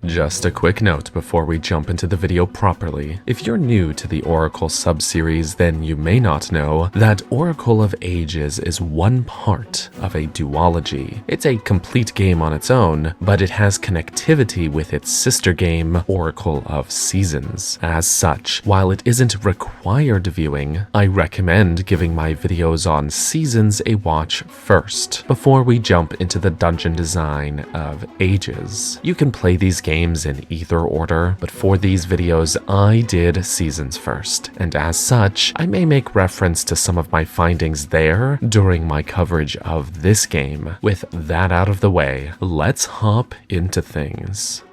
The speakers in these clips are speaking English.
Just a quick note before we jump into the video properly. If you're new to the Oracle subseries, then you may not know that Oracle of Ages is one part of a duology. It's a complete game on its own, but it has connectivity with its sister game, Oracle of Seasons. As such, while it isn't required viewing, I recommend giving my videos on Seasons a watch first, before we jump into the dungeon design of Ages. You can play these games in either order, but for these videos I did Seasons first, and as such, I may make reference to some of my findings there during my coverage of this game. With that out of the way, let's hop into things.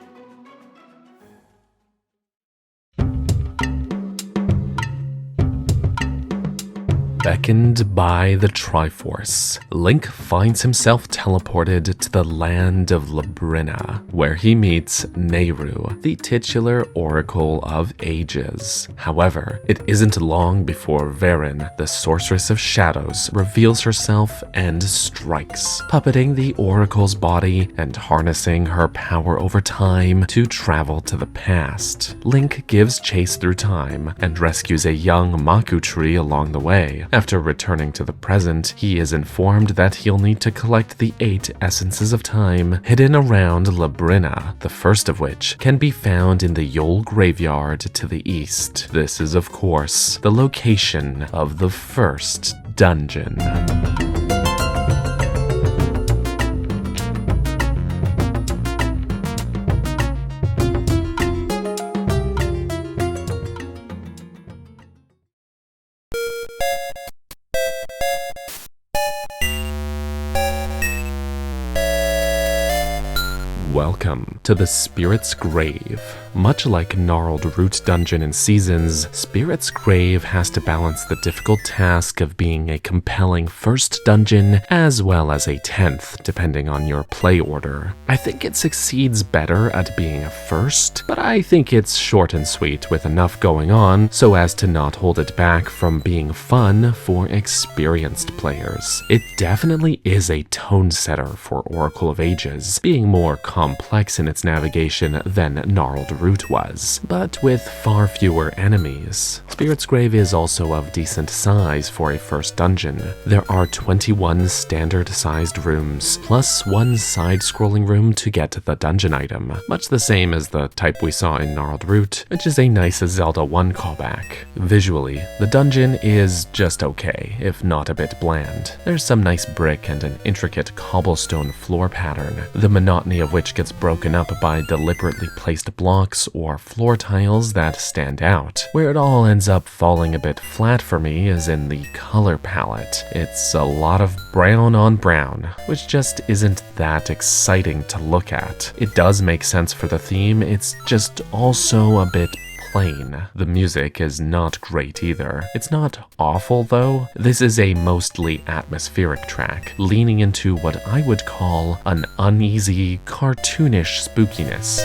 Beckoned by the Triforce, Link finds himself teleported to the land of Labrina, where he meets Nehru, the titular Oracle of Ages. However, it isn't long before Varen, the Sorceress of Shadows, reveals herself and strikes, puppeting the Oracle's body and harnessing her power over time to travel to the past. Link gives chase through time and rescues a young Maku tree along the way. After returning to the present, he is informed that he'll need to collect the 8 Essences of Time hidden around Labrina, the first of which can be found in the Yol Graveyard to the east. This is, of course, the location of the first dungeon. Welcome to the Spirit's Grave. Much like Gnarled Root Dungeon in Seasons, Spirit's Grave has to balance the difficult task of being a compelling first dungeon as well as a 10th, depending on your play order. I think it succeeds better at being a first, but I think it's short and sweet with enough going on so as to not hold it back from being fun for experienced players. It definitely is a tone setter for Oracle of Ages, being more complex in its navigation than Gnarled Root was, but with far fewer enemies. Spirit's Grave is also of decent size for a first dungeon. There are 21 standard-sized rooms, plus one side-scrolling room to get the dungeon item, much the same as the type we saw in Gnarled Root, which is a nice Zelda 1 callback. Visually, the dungeon is just okay, if not a bit bland. There's some nice brick and an intricate cobblestone floor pattern, the monotony of which gets broken up by deliberately placed blocks or floor tiles that stand out. Where it all ends up falling a bit flat for me is in the color palette. It's a lot of brown on brown, which just isn't that exciting to look at. It does make sense for the theme, it's just also a bit plain. The music is not great either. It's not awful though. This is a mostly atmospheric track, leaning into what I would call an uneasy, cartoonish spookiness.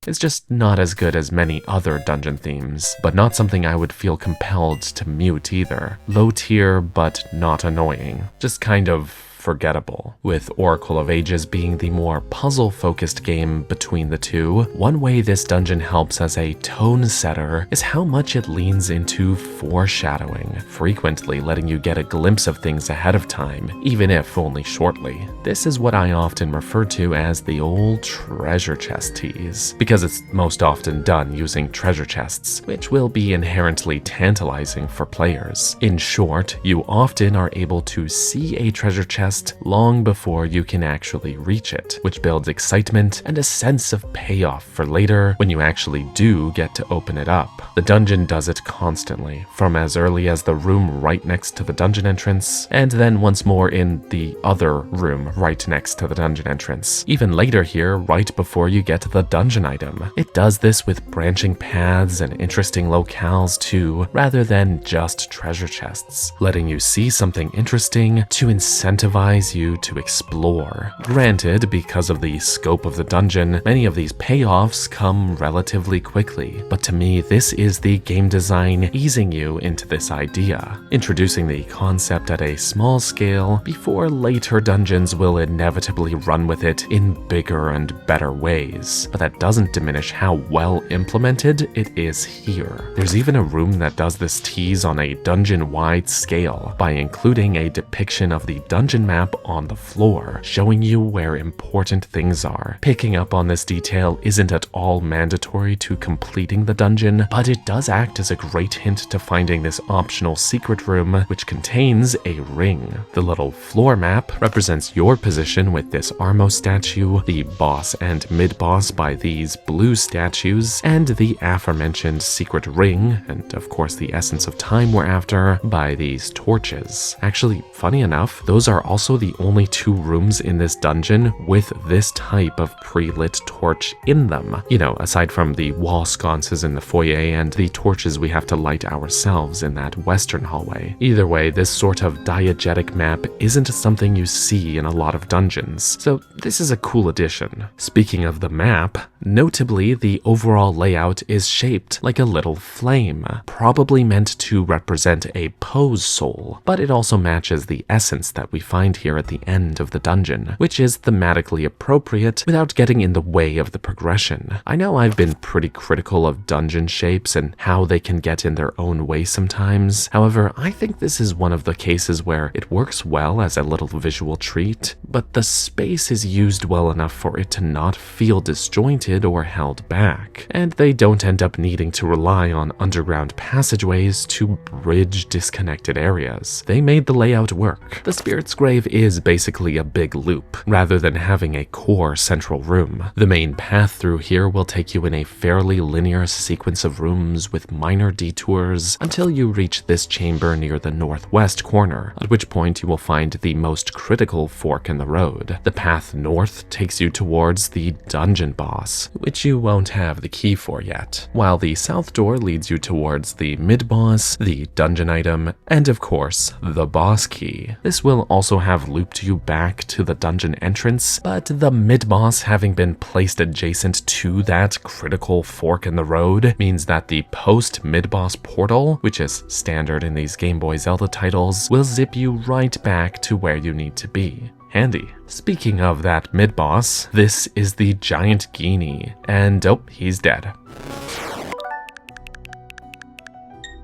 It's just not as good as many other dungeon themes, but not something I would feel compelled to mute either. Low tier, but not annoying. Just kind of forgettable. With Oracle of Ages being the more puzzle-focused game between the two, one way this dungeon helps as a tone setter is how much it leans into foreshadowing, frequently letting you get a glimpse of things ahead of time, even if only shortly. This is what I often refer to as the old treasure chest tease, because it's most often done using treasure chests, which will be inherently tantalizing for players. In short, you often are able to see a treasure chest long before you can actually reach it, which builds excitement and a sense of payoff for later when you actually do get to open it up. The dungeon does it constantly, from as early as the room right next to the dungeon entrance, and then once more in the other room right next to the dungeon entrance. Even later here, right before you get to the dungeon item. It does this with branching paths and interesting locales too, rather than just treasure chests, letting you see something interesting to incentivize incentivize you to explore. Granted, because of the scope of the dungeon, many of these payoffs come relatively quickly, but to me this is the game design easing you into this idea, introducing the concept at a small scale before later dungeons will inevitably run with it in bigger and better ways, but that doesn't diminish how well implemented it is here. There's even a room that does this tease on a dungeon-wide scale by including a depiction of the dungeon map on the floor, showing you where important things are. Picking up on this detail isn't at all mandatory to completing the dungeon, but it does act as a great hint to finding this optional secret room, which contains a ring. The little floor map represents your position with this Armo statue, the boss and mid-boss by these blue statues, and the aforementioned secret ring, and of course the essence of time we're after, by these torches. Actually, funny enough, those are also the only 2 rooms in this dungeon with this type of pre-lit torch in them. You know, aside from the wall sconces in the foyer and the torches we have to light ourselves in that western hallway. Either way, this sort of diegetic map isn't something you see in a lot of dungeons, so this is a cool addition. Speaking of the map, notably the overall layout is shaped like a little flame, probably meant to represent a pose soul, but it also matches the essence that we find here at the end of the dungeon, which is thematically appropriate without getting in the way of the progression. I know I've been pretty critical of dungeon shapes and how they can get in their own way sometimes. However, I think this is one of the cases where it works well as a little visual treat, but the space is used well enough for it to not feel disjointed or held back, and they don't end up needing to rely on underground passageways to bridge disconnected areas. They made the layout work. The Spirit's Grave is basically a big loop, rather than having a core central room. The main path through here will take you in a fairly linear sequence of rooms with minor detours until you reach this chamber near the northwest corner, at which point you will find the most critical fork in the road. The path north takes you towards the dungeon boss, which you won't have the key for yet, while the south door leads you towards the mid-boss, the dungeon item, and of course, the boss key. This will also have looped you back to the dungeon entrance, but the mid-boss having been placed adjacent to that critical fork in the road means that the post-mid-boss portal, which is standard in these Game Boy Zelda titles, will zip you right back to where you need to be. Handy. Speaking of that mid-boss, this is the giant Genie, and oh, he's dead.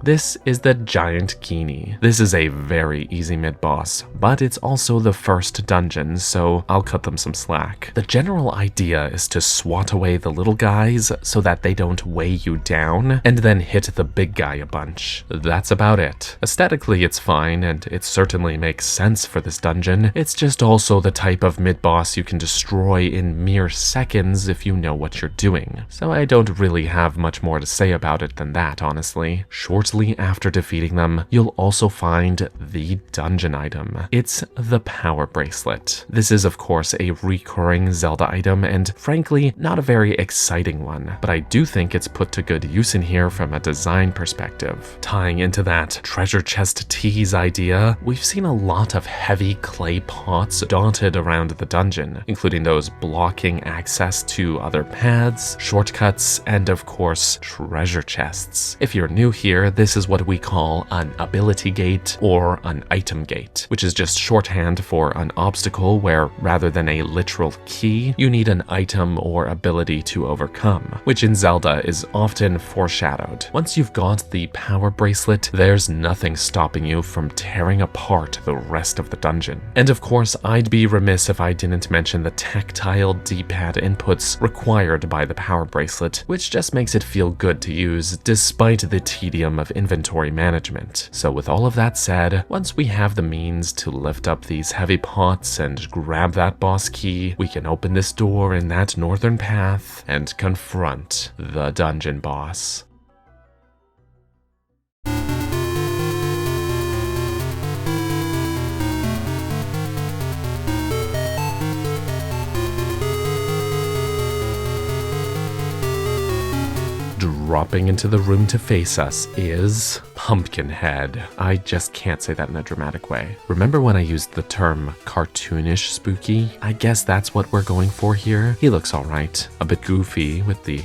This is the giant Genie. This is a very easy mid-boss, but it's also the first dungeon, so I'll cut them some slack. The general idea is to swat away the little guys so that they don't weigh you down, and then hit the big guy a bunch. That's about it. Aesthetically, it's fine, and it certainly makes sense for this dungeon. It's just also the type of mid-boss you can destroy in mere seconds if you know what you're doing. So I don't really have much more to say about it than that, honestly. Shortly after defeating them, you'll also find the dungeon item. It's the Power Bracelet. This is of course a recurring Zelda item and frankly not a very exciting one, but I do think it's put to good use in here from a design perspective. Tying into that treasure chest tease idea, we've seen a lot of heavy clay pots dotted around the dungeon, including those blocking access to other paths, shortcuts, and of course treasure chests. If you're new here, this is what we call an ability gate or an item gate, which is just shorthand for an obstacle where rather than a literal key, you need an item or ability to overcome, which in Zelda is often foreshadowed. Once you've got the Power Bracelet, there's nothing stopping you from tearing apart the rest of the dungeon. And of course, I'd be remiss if I didn't mention the tactile D-pad inputs required by the Power Bracelet, which just makes it feel good to use despite the tedium of inventory management. So with all of that said, once we have the means to lift up these heavy pots and grab that boss key, we can open this door in that northern path and confront the dungeon boss. Dropping into the room to face us is Pumpkinhead. I just can't say that in a dramatic way. Remember when I used the term cartoonish spooky? I guess that's what we're going for here. He looks alright. A bit goofy with the,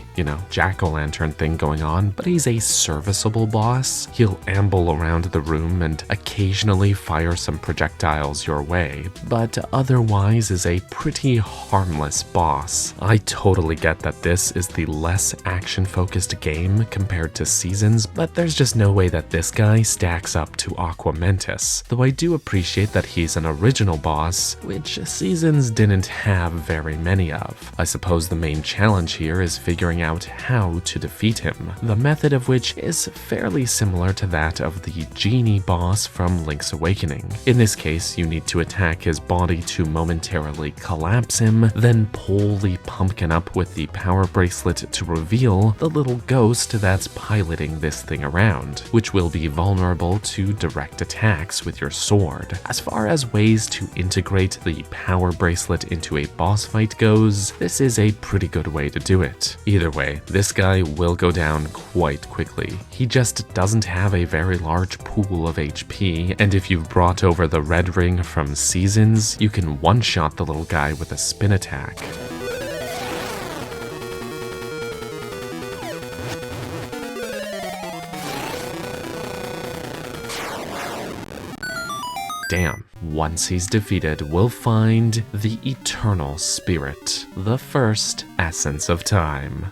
jack-o'-lantern thing going on, but he's a serviceable boss. He'll amble around the room and occasionally fire some projectiles your way, but otherwise is a pretty harmless boss. I totally get that this is the less action-focused game compared to Seasons, but there's just no way that this guy stacks up to Aquamentus, though I do appreciate that he's an original boss, which Seasons didn't have very many of. I suppose the main challenge here is figuring out how to defeat him, the method of which is fairly similar to that of the Genie boss from Link's Awakening. In this case, you need to attack his body to momentarily collapse him, then pull the pumpkin up with the power bracelet to reveal the little ghost that's piloting this thing around, which will be vulnerable to direct attacks with your sword. As far as ways to integrate the power bracelet into a boss fight goes, this is a pretty good way to do it. Either way, this guy will go down quite quickly. He just doesn't have a very large pool of HP, and if you've brought over the red ring from Seasons, you can one-shot the little guy with a spin attack. Damn. Once he's defeated, we'll find the Eternal Spirit, the first essence of time.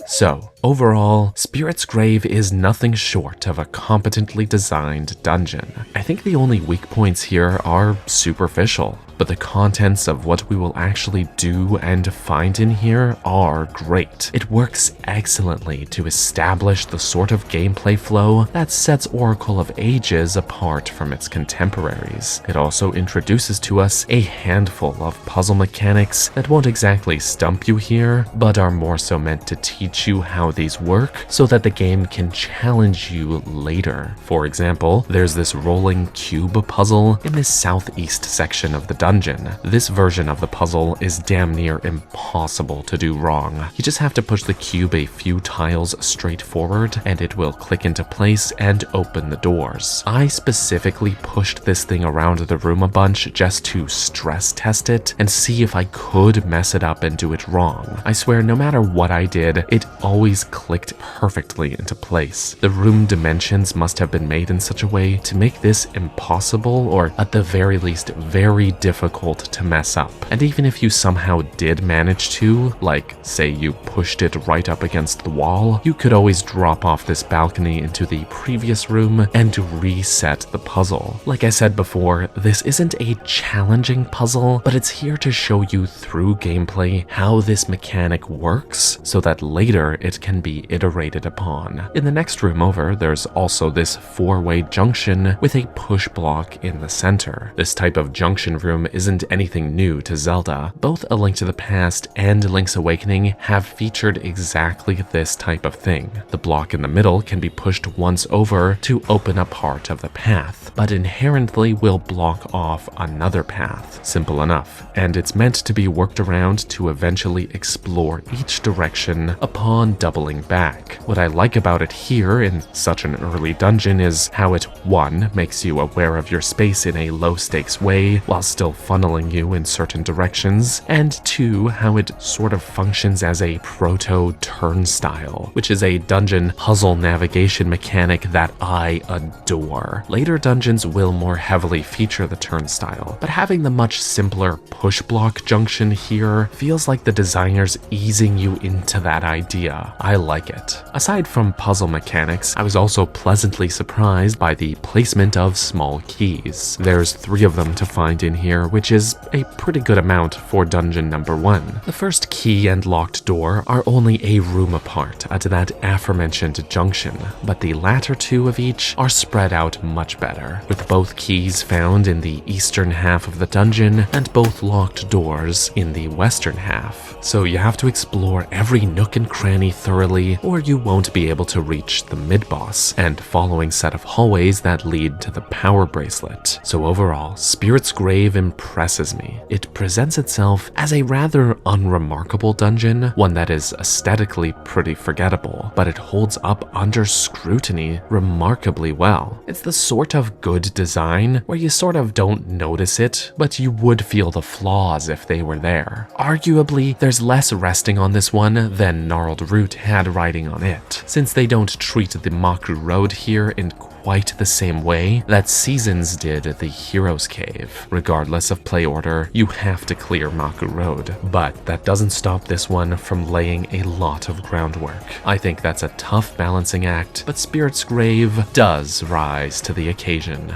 So, overall, Spirit's Grave is nothing short of a competently designed dungeon. I think the only weak points here are superficial, but the contents of what we will actually do and find in here are great. It works excellently to establish the sort of gameplay flow that sets Oracle of Ages apart from its contemporaries. It also introduces to us a handful of puzzle mechanics that won't exactly stump you here, but are more so meant to teach you how these work so that the game can challenge you later. For example, there's this rolling cube puzzle in the southeast section of the dungeon. This version of the puzzle is damn near impossible to do wrong. You just have to push the cube a few tiles straight forward and it will click into place and open the doors. I specifically pushed this thing around the room a bunch just to stress test it and see if I could mess it up and do it wrong. I swear no matter what I did, it always clicked perfectly into place. The room dimensions must have been made in such a way to make this impossible, or at the very least very difficult to mess up. And even if you somehow did manage to, like say you pushed it right up against the wall, you could always drop off this balcony into the previous room and reset the puzzle. Like I said before, this isn't a challenging puzzle, but it's here to show you through gameplay how this mechanic works so that later it can be iterated upon. In the next room over, there's also this four-way junction with a push block in the center. This type of junction room isn't anything new to Zelda. Both A Link to the Past and Link's Awakening have featured exactly this type of thing. The block in the middle can be pushed once over to open a part of the path, but inherently will block off another path. Simple enough, and it's meant to be worked around to eventually explore each direction upon doubling back. What I like about it here in such an early dungeon is how it, 1, makes you aware of your space in a low-stakes way while still funneling you in certain directions, and 2, how it sort of functions as a proto-turnstile, which is a dungeon puzzle navigation mechanic that I adore. Later dungeons will more heavily feature the turnstile, but having the much simpler push block junction here feels like the designers easing you into that idea. I like it. Aside from puzzle mechanics, I was also pleasantly surprised by the placement of small keys. There's 3 of them to find in here, which is a pretty good amount for dungeon number 1. The first key and locked door are only a room apart at that aforementioned junction, but the latter 2 of each are spread out much better, with both keys found in the eastern half of the dungeon and both locked doors in the western half. So you have to explore every nook and cranny thoroughly thoroughly, or you won't be able to reach the mid-boss and following set of hallways that lead to the power bracelet. So overall, Spirit's Grave impresses me. It presents itself as a rather unremarkable dungeon, one that is aesthetically pretty forgettable, but it holds up under scrutiny remarkably well. It's the sort of good design where you sort of don't notice it, but you would feel the flaws if they were there. Arguably, there's less resting on this one than Gnarled Root had riding on it, since they don't treat the Maku Road here in quite the same way that Seasons did the Hero's Cave. Regardless of play order, you have to clear Maku Road, but that doesn't stop this one from laying a lot of groundwork. I think that's a tough balancing act, but Spirit's Grave does rise to the occasion.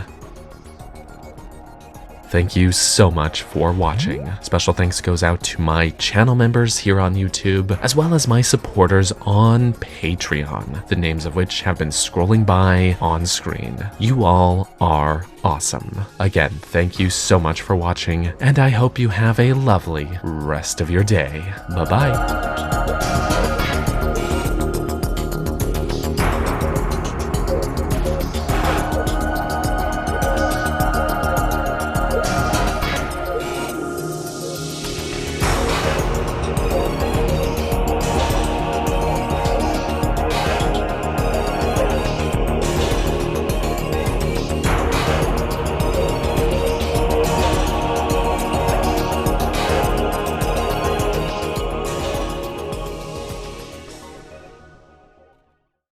Thank you so much for watching. Special thanks goes out to my channel members here on YouTube, as well as my supporters on Patreon, the names of which have been scrolling by on screen. You all are awesome. Again, thank you so much for watching, and I hope you have a lovely rest of your day. Bye-bye.